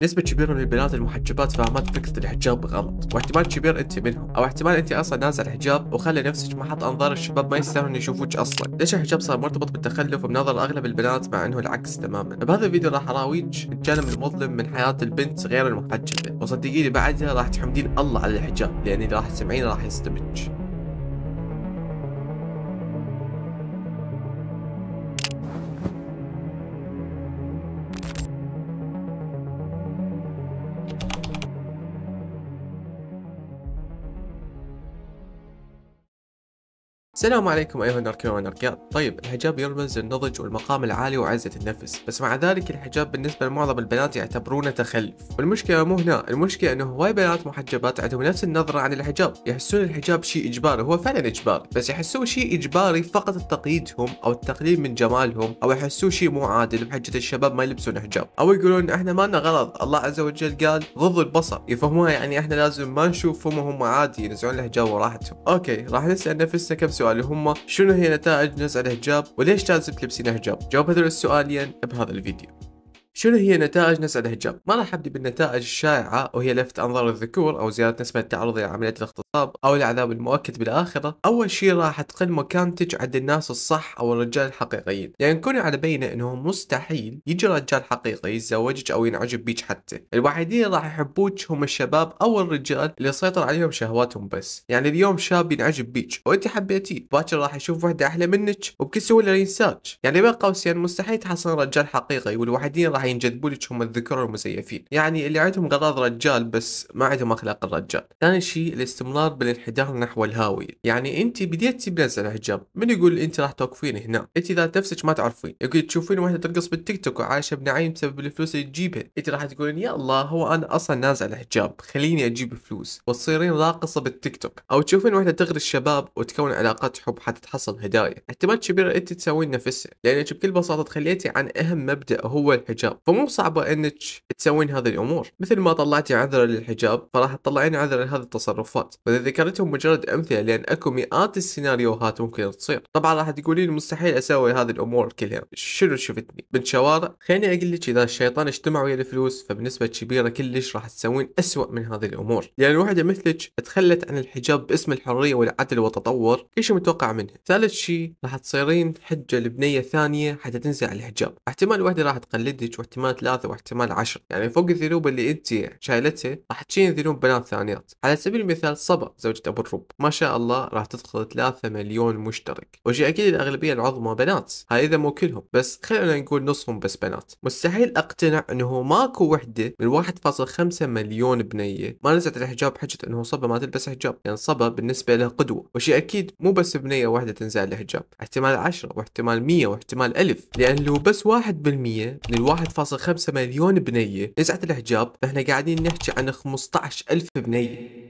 نسبة كبيرة من البنات المحجبات فاهمات فكرة الحجاب غلط، واحتمال كبير انت منهم، او احتمال انت اصلا نازع الحجاب وخلي نفسك محط انظار الشباب ما يستاهلون يشوفوك اصلا. ليش الحجاب صار مرتبط بالتخلف بنظر اغلب البنات مع انه العكس تماما؟ بهذا الفيديو راح اراويك الجانب المظلم من حياة البنت غير المحجبة، وصدقيني بعدها راح تحمدين الله على الحجاب لان اللي راح تسمعينه راح يصدمك. السلام عليكم أيها النركان والنركات. طيب، الحجاب يرمز للنضج والمقام العالي وعزة النفس، بس مع ذلك الحجاب بالنسبة لمعظم البنات يعتبرونه تخلف، والمشكلة مو هنا، المشكلة انه هواي بنات محجبات عندهم نفس النظرة عن الحجاب، يحسون الحجاب شيء إجباري، هو فعلا إجباري، بس يحسوه شيء إجباري فقط لتقييدهم أو التقليل من جمالهم، أو يحسوه شيء مو عادل بحجة الشباب ما يلبسون حجاب، أو يقولون احنا ما لنا غلط، الله عز وجل قال غضوا البصر، يفهموها يعني احنا لازم ما نشوفهم وهم عادي ينزعون الحجاب وراحتهم. اوكي، راح نسأل نفسنا كم سؤال، اللي هم شنو هي نتائج نزع الحجاب وليش لازم تلبسين حجاب؟ جاوب هذول السؤالين بهذا الفيديو. شنو هي نتائج نزع الحجاب؟ ما راح ابدي بالنتائج الشائعه وهي لفت انظار الذكور او زياده نسبه التعرض لعمليه الاغتصاب او العذاب المؤكد بالاخره. اول شيء راح تقل مكانتك عند الناس الصح او الرجال الحقيقيين، لان كونوا على بينه انه مستحيل يجي رجال حقيقي يتزوجك او ينعجب بيك، حتى الوحيدين راح يحبوك هم الشباب او الرجال اللي يسيطر عليهم شهواتهم بس. يعني اليوم شاب ينعجب بيك وانت حبيتيه، باكر راح يشوف وحده احلى منك وبكل سهوله ينساك. يعني بين قوسين مستحيل تحصل رجال حقيقي، والوحيدين راح ينجذبوا لك هم الذكور المزيفين، يعني اللي عندهم غراض رجال بس ما عندهم اخلاق الرجال. ثاني شيء الاستمرار بالانحدار نحو الهاويه، يعني انت بديتي بنزل الحجاب، من يقول انت راح توقفين هنا؟ انت ذات نفسك ما تعرفين، يقول تشوفين واحده ترقص بالتيك توك وعايشه بنعيم بسبب الفلوس اللي تجيبها، انت راح تقولين يا الله هو انا اصلا نازع الحجاب خليني اجيب فلوس، وتصيرين راقصه بالتيك توك. او تشوفين واحده تغري الشباب وتكون علاقات حب حتى تحصل هدايا، احتمال كبير انت تسوين نفسها لانك بكل بساطه تخليتي عن اهم مبدا هو الحجاب، فمو صعبه انك تسوين هذه الامور. مثل ما طلعتي عذر للحجاب فراح تطلعين عذر لهذه التصرفات، واذا ذكرتهم مجرد امثله لان اكو مئات السيناريوهات ممكن تصير. طبعا راح تقولين مستحيل اسوي هذه الامور كلها، شنو شفتني بنت شوارع؟ خليني اقول لك، اذا الشيطان اجتمع ويا الفلوس فبنسبه كبيره كلش راح تسوين اسوء من هذه الامور، لان الوحده مثلك تخلت عن الحجاب باسم الحريه والعدل والتطور، كل شيء متوقع منها. ثالث شيء راح تصيرين حجه لبنيه ثانيه حتى تنزع الحجاب، احتمال واحده راح تقلدك، واحتمال ثلاثه، واحتمال 10، يعني فوق الذنوب اللي انت شايلتها راح تشيل ذنوب بنات ثانيات. على سبيل المثال صبا زوجة ابو الرب ما شاء الله راح تدخل 3 مليون مشترك، وشي اكيد الاغلبيه العظمى بنات، هاي اذا مو كلهم، بس خلينا نقول نصهم بس بنات. مستحيل اقتنع انه ماكو وحده من 1.5 مليون بنيه ما نزلت الحجاب حجه انه صبا ما تلبس حجاب، لان يعني صبا بالنسبه له قدوه، وشي اكيد مو بس بنيه واحده تنزع الحجاب، احتمال 10 واحتمال 100 واحتمال 1000، لان لو بس 1% من 1.5 مليون بنيه نزعت الحجاب فاحنا قاعدين نحكي عن 15,000 بنيه.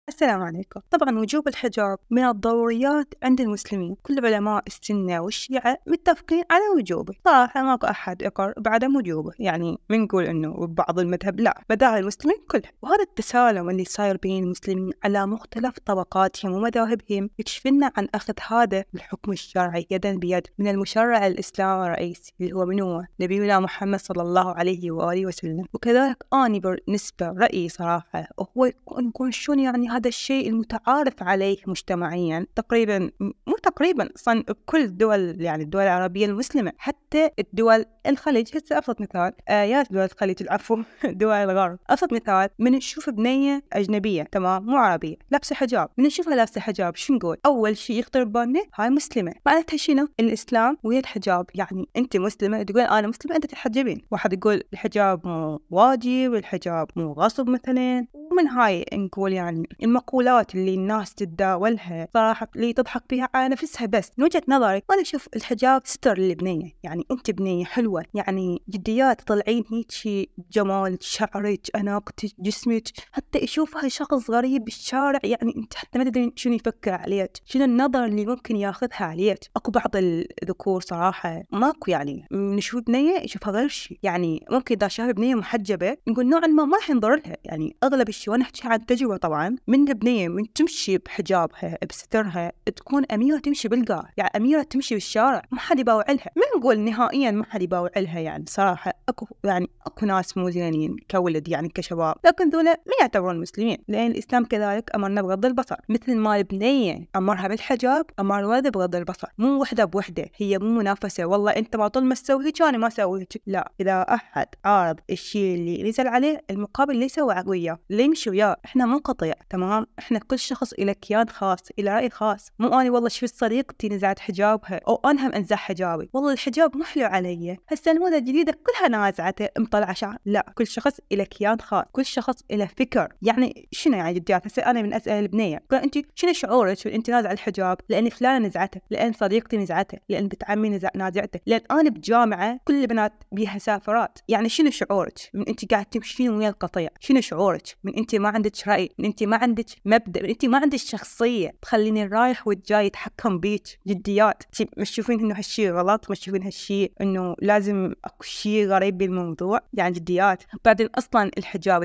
السلام عليكم. طبعا وجوب الحجاب من الضروريات عند المسلمين، كل علماء السنة والشيعة متفقين على وجوبه، صراحة ماكو أحد يقر بعدم وجوبه، يعني منقول إنه بعض المذهب لا، بداعي المسلمين كلهم. وهذا التسالم اللي صاير بين المسلمين على مختلف طبقاتهم ومذاهبهم يكشف لنا عن أخذ هذا الحكم الشرعي يدا بيد من المشرع الإسلامي الرئيسي اللي هو من هو نبينا محمد صلى الله عليه وآله وسلم. وكذلك أنا بالنسبة رأيي صراحة هو يكون شون يعني هذا الشيء المتعارف عليه مجتمعيا تقريبا، مو تقريبا اصلا بكل الدول، يعني الدول العربيه المسلمه، حتى الدول الخليج. هسه ابسط مثال يا دول الخليج العفو دول الغرب، ابسط مثال من نشوف بنيه اجنبيه تمام مو عربيه لابسه حجاب، من نشوفها لابسه حجاب شو نقول؟ اول شيء يخطر ببالنا هاي مسلمه. معناتها شنو؟ الاسلام ويا الحجاب، يعني انت مسلمه تقول انا مسلمه انت تحجبين، واحد يقول الحجاب مو واجب، الحجاب مو غصب مثلا. ومن هاي نقول يعني المقولات اللي الناس تتداولها صراحة اللي تضحك فيها على نفسها، بس من وجهة نظري أنا أشوف الحجاب ستر للبنية، يعني أنت بنية حلوة، يعني جديات طلعين هيك جمال شعرك أناقتك جسمك، حتى يشوفها شخص غريب بالشارع يعني أنت حتى ما تدري شنو يفكر عليك، شنو النظر اللي ممكن ياخذها عليك. أكو بعض الذكور صراحة ماكو يعني نشوف بنية يشوفها غير شيء، يعني ممكن إذا شاف بنية محجبة نقول نوعا ما راح ينظر لها، يعني أغلب تمشي، وأنا أحكي عن تجربة طبعا، من البنية من تمشي بحجابها بسترها تكون أميرة تمشي بالقاع، يعني أميرة تمشي بالشارع ما حد يباوع لها. ما نقول نهائيا ما حد يباوع لها، يعني صراحة أكو ناس مو زينين كولد يعني كشباب، لكن ذولا ما يعتبرون مسلمين، لأن الإسلام كذلك أمرنا بغض البصر، مثل ما البنية أمرها بالحجاب أمر الولد بغض البصر، مو وحدة بوحدة، هي مو منافسة والله أنت ما طول ما تسوي هيك أنا ما أسوي هيك، لا، إذا أحد عارض الشيء اللي نزل عليه المقابل ليس وياه اللي يمشي وياه، إحنا مو قطيع، تمام؟ إحنا كل شخص إلى كيان خاص، إلى رأي خاص، مو أنا والله شفت صديقتي نزعت حجابها أو أنا هم أنزع حجابي، والله الحجاب مو حلو علي، هسه الموضة الجديدة كلها نازعته مطلعة شعر، لا، كل شخص إلى كيان خاص، كل شخص إلى فكر. يعني شنو يعني جديات؟ هسه أنا من أسأل البنية أنت شنو شعورك أنت نازعة الحجاب؟ لأن فلانة نزعته، لأن صديقتي نزعته، لأن بنت عمي نازعته، لأن أنا بجامعة كل البنات بيها سافرات. يعني شنو شعورك من أنت قاعد تمشين ويا القطيع؟ شنو شعورك من أنت ما عندك رأي، من أنت ما عندك مبدأ، من أنت ما عندك شخصية تخليني الرايح والجاي يتحكم بيك؟ جديات مش تشوفين إنه هالشيء غلط؟ مش تشوفين هالشيء إنه لازم أكو شيء غريب بالموضوع؟ يعني جديات. بعدين أصلا الحجاب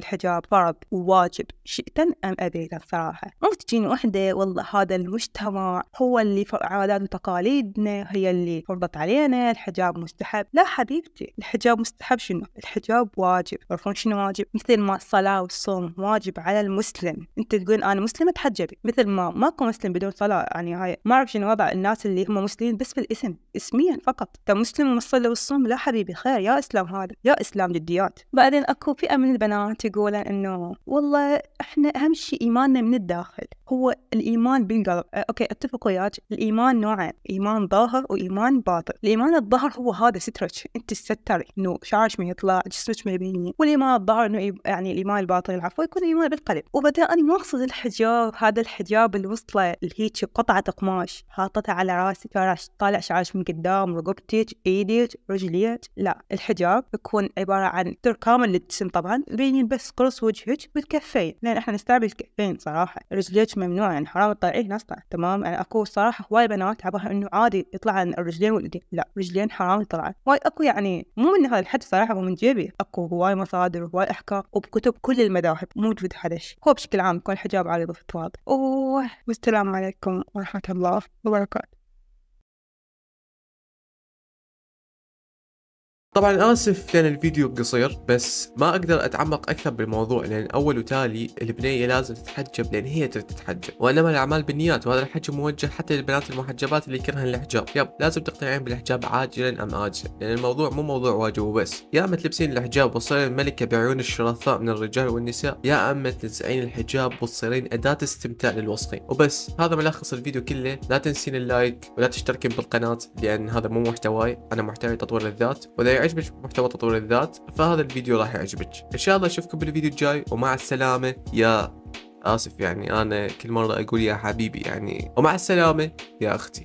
فرض وواجب شئتا أم أبيتا صراحة. مو تجيني وحدة والله هذا المجتمع هو اللي عادات وتقاليدنا هي اللي فرضت علينا الحجاب مستحب. لا حبيبتي، الحجاب مستحب شنو؟ الحجاب واجب. عرفون شنو واجب؟ مثل ما الصلاة والصوم واجب على المسلم، انت تقول انا مسلمة تحجبي، مثل ما ماكو مسلم بدون صلاة. يعني هاي ما اعرف شنو وضع الناس اللي هم مسلمين بس بالاسم، اسميا فقط. انت مسلم ومصلي والصوم؟ لا حبيبي، خير يا اسلام، هذا يا اسلام جديات. بعدين اكو فئة من البنات يقولن انه والله احنا اهم شيء ايماننا من الداخل، هو الايمان بالقلب. اوكي اتفق وياك، الايمان نوعين، ايمان ظاهر وايمان باطن. الايمان الظاهر هو هذا سترك، انت تستري انه شعرك ما يطلع، جسمك ما يبين. والايمان الظاهر انه يعني الايمان الباطن العفو يكون الايمان بالقلب. وبعدين انا ما اقصد الحجاب، هذا الحجاب اللي وصله هيك قطعه قماش حاطتها على راسك طالع شعرك من قدام، رقبتك، ايدك، رجليك، لا، الحجاب يكون عباره عن ستر كامل للجسم، طبعا بينين بس قرص وجهك والكفين، لان احنا نستعمل الكفين صراحه. رجليك ممنوع، يعني حرام تطلعين اصلا، تمام؟ يعني اكو صراحه هواي بنات عبها انه عادي يطلع عن الرجلين والايدين، لا، رجلين حرام يطلع. واي اكو يعني مو من هذا الحد صراحه، مو من جيبي، اكو هواي مصادر وهواي احكام وبكتب كل المذاهب موجود هذا الشيء. هو بشكل عام يكون الحجاب عريض وفتواضع. والسلام عليكم ورحمه الله وبركاته. طبعا آسف لأن الفيديو قصير، بس ما أقدر أتعمق أكثر بالموضوع، لأن أول وتالي البنية لازم تتحجب لأن هي تريد تتحجب، وإنما الأعمال بالنيات، وهذا الحكي موجه حتى للبنات المحجبات اللي يكرهن الحجاب. لازم تقتنعين بالحجاب عاجلا أم آجلا، لأن الموضوع مو موضوع واجب وبس. يا أما تلبسين الحجاب وتصيرين ملكة بعيون الشرفاء من الرجال والنساء، يا أما تنزعين الحجاب وتصيرين أداة استمتاع للوسخين وبس. هذا ملخص الفيديو كله. لا تنسين اللايك ولا تشتركين بالقناة، لأن هذا مو محتواي، أنا محتوى تطوير الذات، وإذا يعجبك محتوى تطوير الذات فهذا الفيديو راح يعجبك. ان شاء الله اشوفكم بالفيديو الجاي، ومع السلامة. يا آسف يعني انا كل مرة اقول يا حبيبي يعني، ومع السلامة يا اختي.